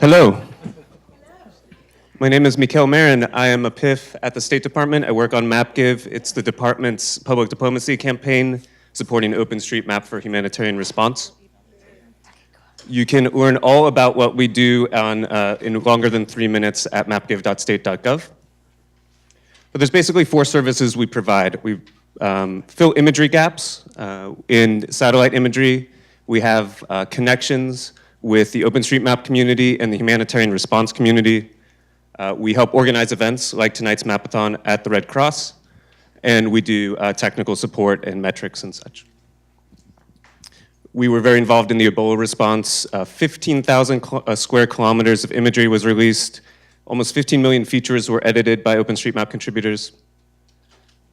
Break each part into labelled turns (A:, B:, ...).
A: Hello. My name is Mikhail Marin. I am a PIF at the State Department. I work on MapGive. It's the department's public diplomacy campaign supporting OpenStreetMap for humanitarian response. You can learn all about what we do in longer than 3 minutes at mapgive.state.gov. But there's basically 4 services we provide. We fill imagery gaps in satellite imagery. We have connections with the OpenStreetMap community and the humanitarian response community. We help organize events like tonight's Mapathon at the Red Cross, and we do technical support and metrics and such. We were very involved in the Ebola response. 15,000 square kilometers of imagery was released. Almost 15 million features were edited by OpenStreetMap contributors.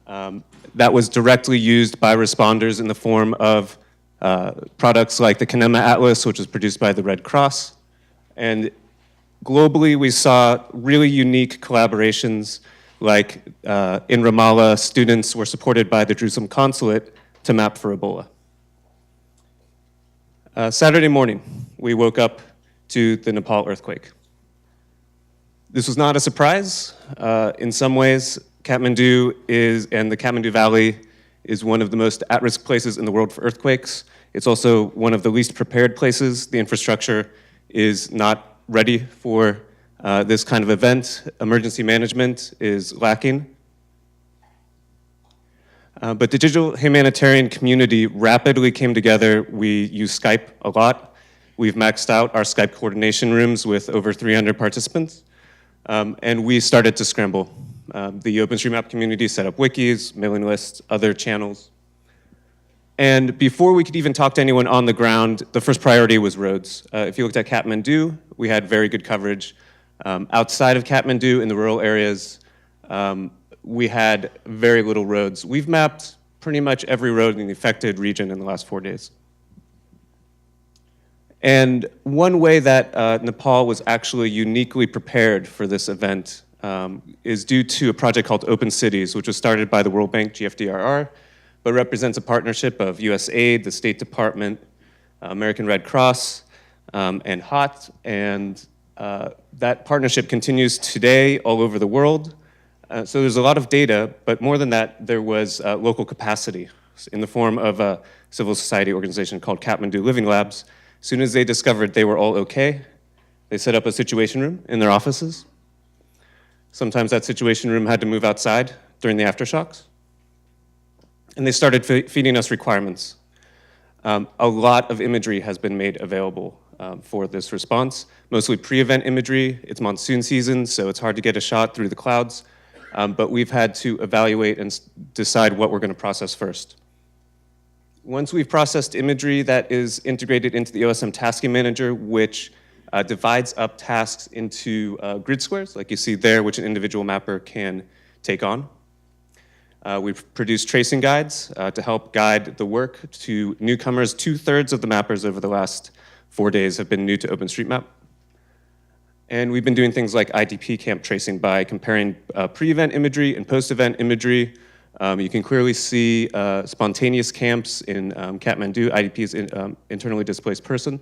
A: That was directly used by responders in the form of products like the Kanema Atlas, which was produced by the Red Cross. And globally, we saw really unique collaborations, like in Ramallah, students were supported by the Jerusalem consulate to map for Ebola. Saturday morning, we woke up to the Nepal earthquake. This was not a surprise. In some ways, Kathmandu and the Kathmandu Valley is one of the most at-risk places in the world for earthquakes. It's also one of the least prepared places. The infrastructure is not ready for this kind of event. Emergency management is lacking. But the digital humanitarian community rapidly came together. We use Skype a lot. We've maxed out our Skype coordination rooms with over 300 participants. And we started to scramble. The OpenStreetMap community set up wikis, mailing lists, other channels. And before we could even talk to anyone on the ground, the first priority was roads. If you looked at Kathmandu, we had very good coverage. Outside of Kathmandu, in the rural areas, we had very little roads. We've mapped pretty much every road in the affected region in the last 4 days. And one way that Nepal was actually uniquely prepared for this event is due to a project called Open Cities, which was started by the World Bank, GFDRR, but represents a partnership of USAID, the State Department, American Red Cross, and HOT. And that partnership continues today all over the world. So there's a lot of data, but more than that, there was local capacity in the form of a civil society organization called Kathmandu Living Labs. As soon as they discovered they were all okay, they set up a situation room in their offices. Sometimes that situation room had to move outside during the aftershocks. And they started feeding us requirements. A lot of imagery has been made available for this response, mostly pre-event imagery. It's monsoon season, so it's hard to get a shot through the clouds. But we've had to evaluate and decide what we're going to process first. Once we've processed imagery that is integrated into the OSM Tasking Manager, which divides up tasks into grid squares, like you see there, which an individual mapper can take on. We've produced tracing guides to help guide the work to newcomers. 2/3 of the mappers over the last 4 days have been new to OpenStreetMap. And we've been doing things like IDP Camp Tracing by comparing pre-event imagery and post-event imagery. You can clearly see spontaneous camps in Kathmandu. IDP is internally displaced person.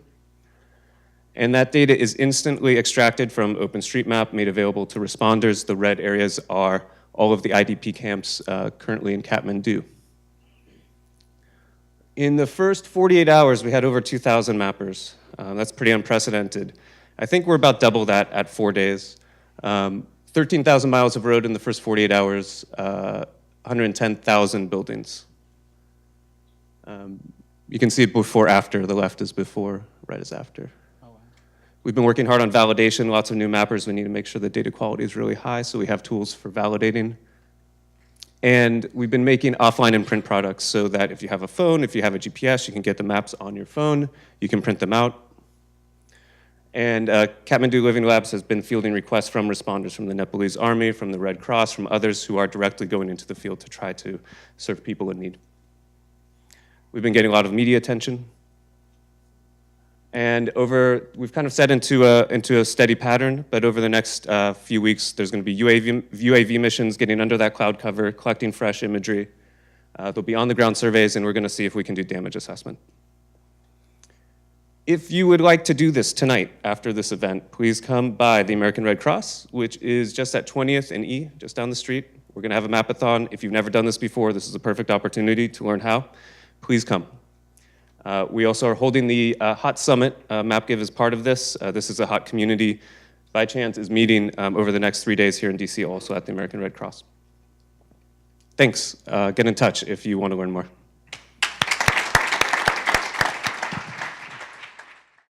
A: And that data is instantly extracted from OpenStreetMap, made available to responders. The red areas are all of the IDP camps currently in Kathmandu. In the first 48 hours, we had over 2,000 mappers. That's pretty unprecedented. I think we're about double that at 4 days. 13,000 miles of road in the first 48 hours, 110,000 buildings. You can see it before, after. The left is before, right is after. We've been working hard on validation, lots of new mappers. We need to make sure the data quality is really high, so we have tools for validating. And we've been making offline and print products so that if you have a phone, if you have a GPS, you can get the maps on your phone, you can print them out. And Kathmandu Living Labs has been fielding requests from responders from the Nepalese army, from the Red Cross, from others who are directly going into the field to try to serve people in need. We've been getting a lot of media attention. And we've kind of set into a steady pattern, but over the next few weeks, there's going to be UAV missions getting under that cloud cover, collecting fresh imagery. There'll be on-the-ground surveys, and we're going to see if we can do damage assessment. If you would like to do this tonight after this event, please come by the American Red Cross, which is just at 20th and E, just down the street. We're going to have a mapathon. If you've never done this before, this is a perfect opportunity to learn how. Please come. We also are holding the Hot Summit. MapGive is part of this. This is a hot community, by chance, is meeting over the next 3 days here in DC, also at the American Red Cross. Thanks. Get in touch if you want to learn more.